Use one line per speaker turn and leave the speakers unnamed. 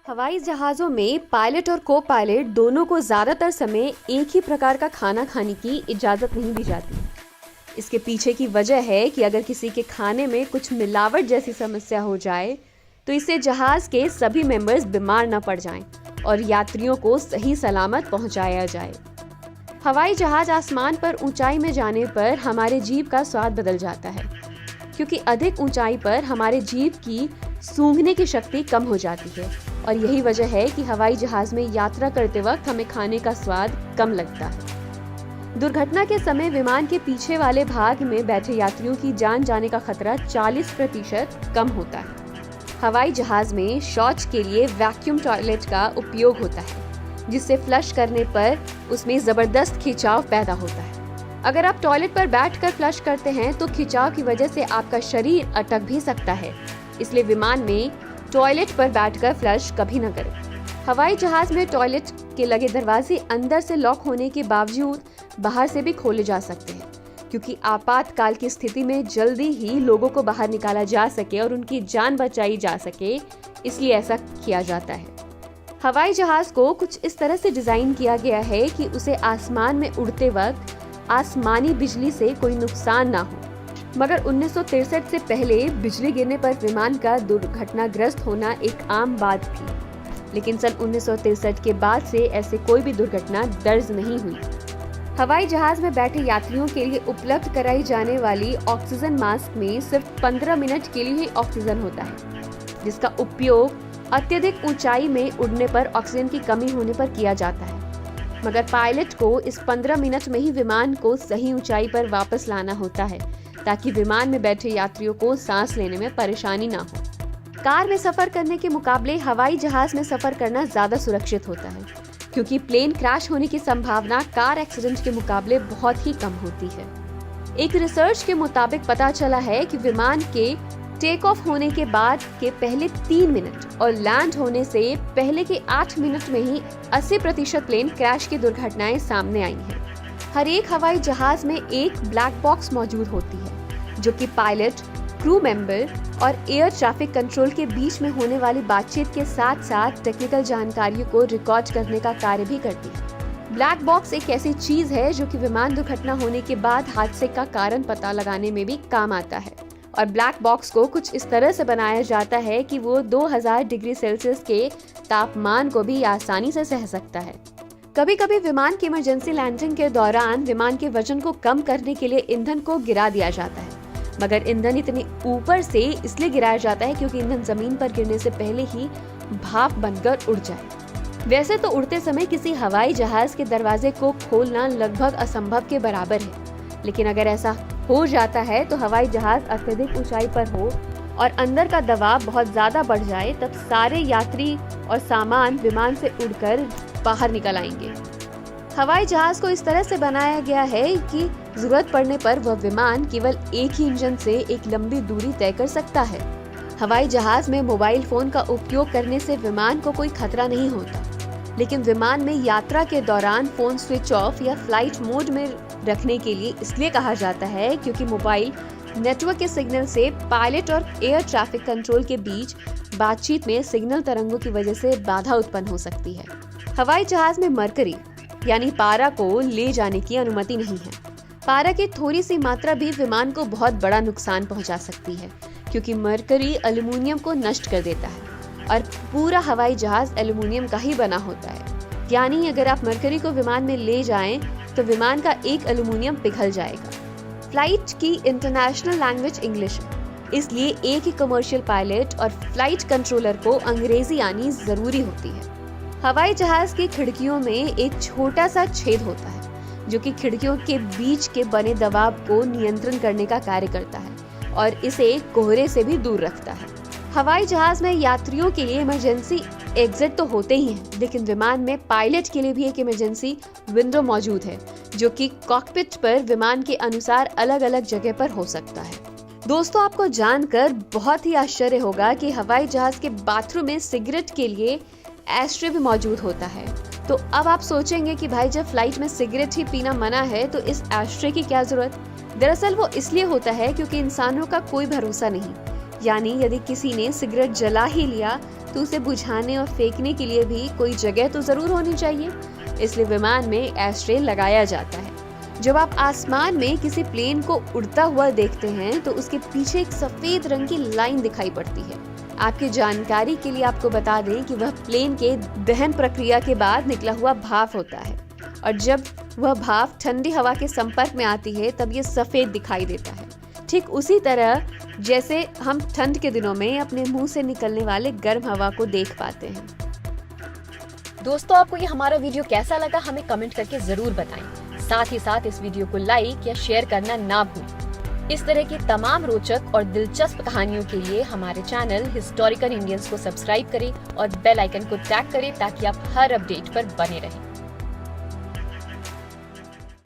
हवाई जहाज़ों में पायलट और को पायलट दोनों को ज़्यादातर समय एक ही प्रकार का खाना खाने की इजाज़त नहीं दी जाती। इसके पीछे की वजह है कि अगर किसी के खाने में कुछ मिलावट जैसी समस्या हो जाए तो इससे जहाज़ के सभी मेंबर्स बीमार न पड़ जाएं और यात्रियों को सही सलामत पहुंचाया जाए। हवाई जहाज़ आसमान पर ऊंचाई में जाने पर हमारे जीभ का स्वाद बदल जाता है, क्योंकि अधिक ऊंचाई पर हमारे जीभ की सूंघने की शक्ति कम हो जाती है और यही वजह है कि हवाई जहाज में यात्रा करते वक्त हमें खाने का स्वाद कम लगता है। दुर्घटना के समय विमान के पीछे वाले भाग में बैठे यात्रियों की जान जाने का खतरा 40% कम होता है। हवाई जहाज में शौच के लिए वैक्यूम टॉयलेट का उपयोग होता है, जिससे फ्लश करने पर उसमें जबरदस्त खिंचाव पैदा होता है। अगर आप टॉयलेट पर बैठकर फ्लश करते हैं तो खिंचाव की वजह से आपका शरीर अटक भी सकता है, इसलिए विमान में टॉयलेट पर बैठकर फ्लश कभी न करें। हवाई जहाज में टॉयलेट के लगे दरवाजे अंदर से लॉक होने के बावजूद बाहर से भी खोले जा सकते हैं, क्योंकि आपातकाल की स्थिति में जल्दी ही लोगों को बाहर निकाला जा सके और उनकी जान बचाई जा सके, इसलिए ऐसा किया जाता है। हवाई जहाज को कुछ इस तरह से डिजाइन किया गया है कि उसे आसमान में उड़ते वक्त आसमानी बिजली से कोई नुकसान ना हो। मगर 1963 से पहले बिजली गिरने पर विमान का दुर्घटनाग्रस्त होना एक आम बात थी, लेकिन सन 1963 के बाद से ऐसे कोई भी दुर्घटना दर्ज नहीं हुई। हवाई जहाज में बैठे यात्रियों के लिए उपलब्ध कराई जाने वाली ऑक्सीजन मास्क में सिर्फ 15 मिनट के लिए ही ऑक्सीजन होता है, जिसका उपयोग अत्यधिक ऊंचाई में उड़ने पर ऑक्सीजन की कमी होने पर किया जाता है। मगर पायलट को इस 15 मिनट में ही विमान को सही ऊंचाई पर वापस लाना होता है, ताकि विमान में बैठे यात्रियों को सांस लेने में परेशानी ना हो। कार में सफर करने के मुकाबले हवाई जहाज में सफर करना ज्यादा सुरक्षित होता है, क्योंकि प्लेन क्रैश होने की संभावना कार एक्सीडेंट के मुकाबले बहुत ही कम होती है। एक रिसर्च के मुताबिक पता चला है कि विमान के टेक ऑफ होने के बाद के पहले 3 मिनट और लैंड होने से पहले के 8 मिनट में ही 80% प्लेन क्रैश की दुर्घटनाएं सामने आई हैं। हर एक हवाई जहाज में एक ब्लैक बॉक्स मौजूद होती है, जो कि पायलट, क्रू मेंबर और एयर ट्रैफिक कंट्रोल के बीच में होने वाली बातचीत के साथ साथ टेक्निकल जानकारियों को रिकॉर्ड करने का कार्य भी करती है। ब्लैक बॉक्स एक ऐसी चीज है जो कि विमान दुर्घटना होने के बाद हादसे का कारण पता लगाने में भी काम आता है, और ब्लैक बॉक्स को कुछ इस तरह से बनाया जाता है कि वो 2000 डिग्री सेल्सियस के तापमान को भी आसानी से सह सकता है। कभी कभी विमान की इमरजेंसी लैंडिंग के दौरान विमान के वजन को कम करने के लिए ईंधन को गिरा दिया जाता है, मगर ईंधन इतने ऊपर से इसलिए गिराया जाता है क्योंकि ईंधन जमीन पर गिरने से पहले ही भाप बनकर उड़ जाए। वैसे तो उड़ते समय किसी हवाई जहाज के दरवाजे को खोलना लगभग असंभव के बराबर है, लेकिन अगर ऐसा हो जाता है तो हवाई जहाज अत्यधिक ऊंचाई पर हो और अंदर का दबाव बहुत ज्यादा बढ़ जाए, तब सारे यात्री और सामान विमान से उड़कर बाहर निकल आएंगे। हवाई जहाज को इस तरह से बनाया गया है कि जरूरत पड़ने पर वह विमान केवल एक ही इंजन से एक लंबी दूरी तय कर सकता है। हवाई जहाज में मोबाइल फोन का उपयोग करने से विमान को कोई खतरा नहीं होता, लेकिन विमान में यात्रा के दौरान फोन स्विच ऑफ या फ्लाइट मोड में रखने के लिए इसलिए कहा जाता है क्योंकि मोबाइल नेटवर्क के सिग्नल से पायलट और एयर ट्रैफिक कंट्रोल के बीच बातचीत में सिग्नल तरंगों की वजह से बाधा उत्पन्न हो सकती है। हवाई जहाज में मरकरी यानी पारा को ले जाने की अनुमति नहीं है। पारा की थोड़ी सी मात्रा भी विमान को बहुत बड़ा नुकसान पहुंचा सकती है, क्योंकि मरकरी एल्युमिनियम को नष्ट कर देता है और पूरा हवाई जहाज एल्युमिनियम का ही बना होता है। यानी अगर आप मरकरी को विमान में ले जाएं तो विमान का एक एल्युमिनियम पिघल जाएगा। फ्लाइट की इंटरनेशनल लैंग्वेज इंग्लिश है, इसलिए एक ही कमर्शियल पायलट और फ्लाइट कंट्रोलर को अंग्रेजी आनी जरूरी होती है। हवाई जहाज की खिड़कियों में एक छोटा सा छेद होता है, जो कि खिड़कियों के बीच के बने दबाव को नियंत्रण करने का कार्य करता है और इसे कोहरे से भी दूर रखता है। हवाई जहाज में यात्रियों के लिए इमरजेंसी एग्जिट तो होते ही हैं, लेकिन विमान में पायलट के लिए भी एक इमरजेंसी विंडो मौजूद है, जो कि कॉकपिट पर विमान के अनुसार अलग अलग जगह पर हो सकता है। दोस्तों, आपको जानकर बहुत ही आश्चर्य होगा कि हवाई जहाज के बाथरूम में सिगरेट के लिए एस्ट्रे भी मौजूद होता है। तो अब आप सोचेंगे कि भाई जब फ्लाइट में सिगरेट ही पीना मना है तो इस एस्ट्रे की क्या जरूरत। दरअसल वो इसलिए होता है क्योंकि इंसानों का कोई भरोसा नहीं, यानी यदि किसी ने सिगरेट जला ही लिया तो उसे बुझाने और फेंकने के लिए भी कोई जगह तो जरूर होनी चाहिए। इसलिए विमान में एशट्रे लगाया जाता है। जब आप आसमान में किसी प्लेन को उड़ता हुआ देखते हैं तो उसके पीछे एक सफेद रंग की लाइन दिखाई पड़ती है। आपकी जानकारी के लिए आपको बता दें कि वह प्लेन के दहन प्रक्रिया के बाद निकला हुआ भाप होता है, और जब वह भाप ठंडी हवा के संपर्क में आती है तब ये सफेद दिखाई देता है। ठीक उसी तरह जैसे हम ठंड के दिनों में अपने मुंह से निकलने वाले गर्म हवा को देख पाते हैं।
दोस्तों, आपको ये हमारा वीडियो कैसा लगा हमें कमेंट करके जरूर बताएं। साथ ही साथ इस वीडियो को लाइक या शेयर करना ना भूलें। इस तरह की तमाम रोचक और दिलचस्प कहानियों के लिए हमारे चैनल हिस्टोरिकल इंडियंस को सब्सक्राइब करें और बेल आइकन को टैग करें ताकि आप हर अपडेट पर बने रहें।